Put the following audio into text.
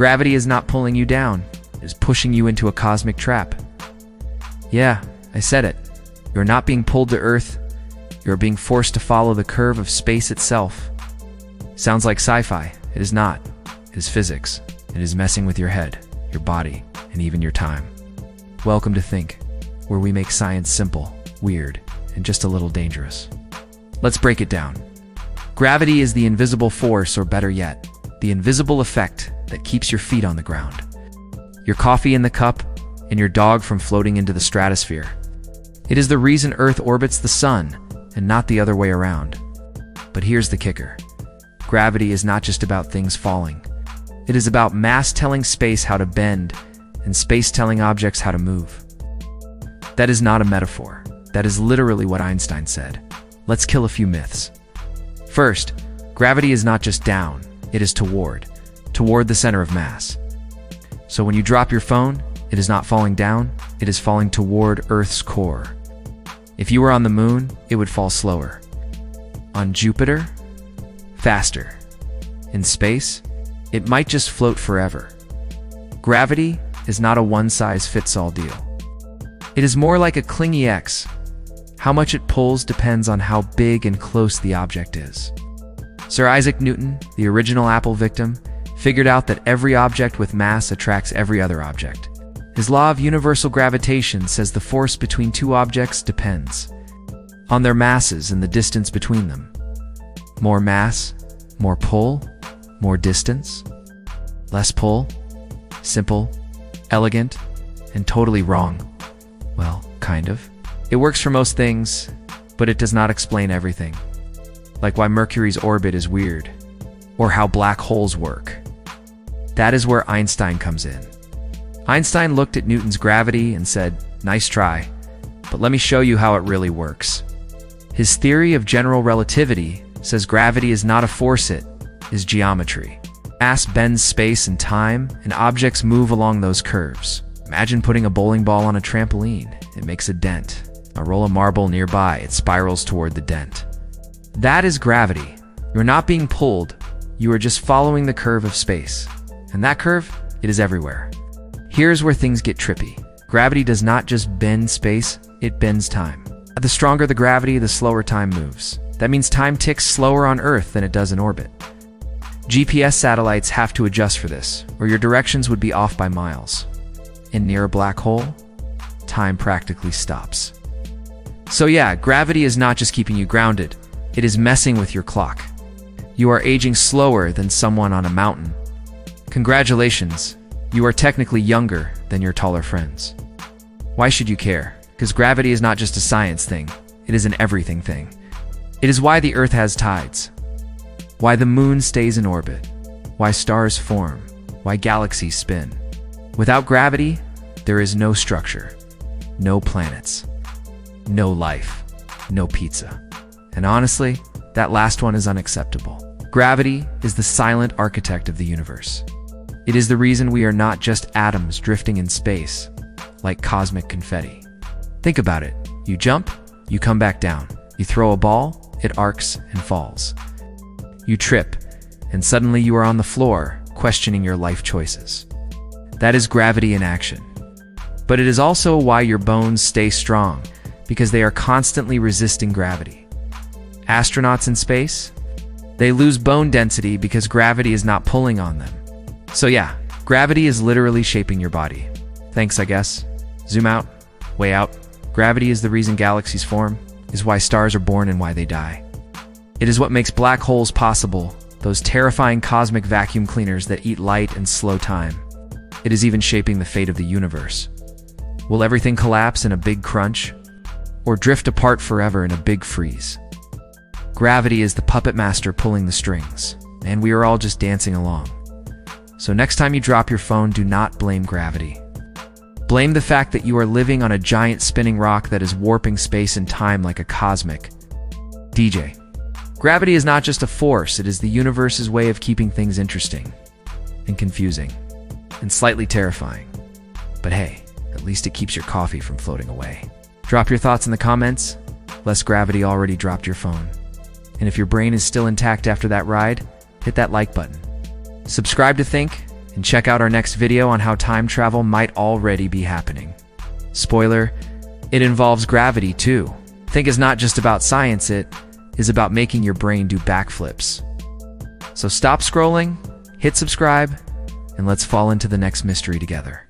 Gravity is not pulling you down, it is pushing you into a cosmic trap. Yeah, I said it. You're not being pulled to Earth, you're being forced to follow the curve of space itself. Sounds like sci-fi. It is not. It is physics. It is messing with your head, your body, and even your time. Welcome to Think, where we make science simple, weird, and just a little dangerous. Let's break it down. Gravity is the invisible force, or better yet, the invisible effect that keeps your feet on the ground, your coffee in the cup, and your dog from floating into the stratosphere. It is the reason Earth orbits the sun, and not the other way around. But here's the kicker. Gravity is not just about things falling. It is about mass telling space how to bend, and space telling objects how to move. That is not a metaphor. That is literally what Einstein said. Let's kill a few myths. First, gravity is not just down, it is toward the center of mass. So when you drop your phone, it is not falling down, it is falling toward Earth's core. If you were on the moon, it would fall slower. On Jupiter, faster. In space, it might just float forever. Gravity is not a one-size-fits-all deal. It is more like a clingy X. How much it pulls depends on how big and close the object is. Sir Isaac Newton, the original Apple victim, figured out that every object with mass attracts every other object. His law of universal gravitation says the force between two objects depends on their masses and the distance between them. More mass, more pull, more distance, less pull, simple, elegant, and totally wrong. Well, kind of. It works for most things, but it does not explain everything. Like why Mercury's orbit is weird, or how black holes work. That is where Einstein comes in. Einstein looked at Newton's gravity and said, "Nice try, but let me show you how it really works." His theory of general relativity says gravity is not a force, it is geometry. Mass bends space and time, and objects move along those curves. Imagine putting a bowling ball on a trampoline. It makes a dent. A roll of marble nearby, it spirals toward the dent. That is gravity. You're not being pulled, you are just following the curve of space. And that curve, it is everywhere. Here's where things get trippy. Gravity does not just bend space, it bends time. The stronger the gravity, the slower time moves. That means time ticks slower on Earth than it does in orbit. GPS satellites have to adjust for this, or your directions would be off by miles. And near a black hole, time practically stops. So yeah, gravity is not just keeping you grounded, it is messing with your clock. You are aging slower than someone on a mountain. Congratulations, you are technically younger than your taller friends. Why should you care? Because gravity is not just a science thing, it is an everything thing. It is why the Earth has tides, why the moon stays in orbit, why stars form, why galaxies spin. Without gravity, there is no structure, no planets, no life, no pizza. And honestly, that last one is unacceptable. Gravity is the silent architect of the universe. It is the reason we are not just atoms drifting in space, like cosmic confetti. Think about it. You jump, you come back down. You throw a ball, it arcs and falls. You trip, and suddenly you are on the floor, questioning your life choices. That is gravity in action. But it is also why your bones stay strong, because they are constantly resisting gravity. Astronauts in space? They lose bone density because gravity is not pulling on them. So yeah, gravity is literally shaping your body. Thanks, I guess. Zoom out, way out. Gravity is the reason galaxies form, is why stars are born and why they die. It is what makes black holes possible, those terrifying cosmic vacuum cleaners that eat light and slow time. It is even shaping the fate of the universe. Will everything collapse in a big crunch? Or drift apart forever in a big freeze? Gravity is the puppet master pulling the strings, and we are all just dancing along. So next time you drop your phone, do not blame gravity. Blame the fact that you are living on a giant spinning rock that is warping space and time like a cosmic DJ. Gravity is not just a force, it is the universe's way of keeping things interesting and confusing and slightly terrifying. But hey, at least it keeps your coffee from floating away. Drop your thoughts in the comments. Less gravity already dropped your phone. And if your brain is still intact after that ride, hit that like button. Subscribe to Think, And check out our next video on how time travel might already be happening. Spoiler, it involves gravity too. Think is not just about science, it is about making your brain do backflips. So stop scrolling, hit subscribe, and let's fall into the next mystery together.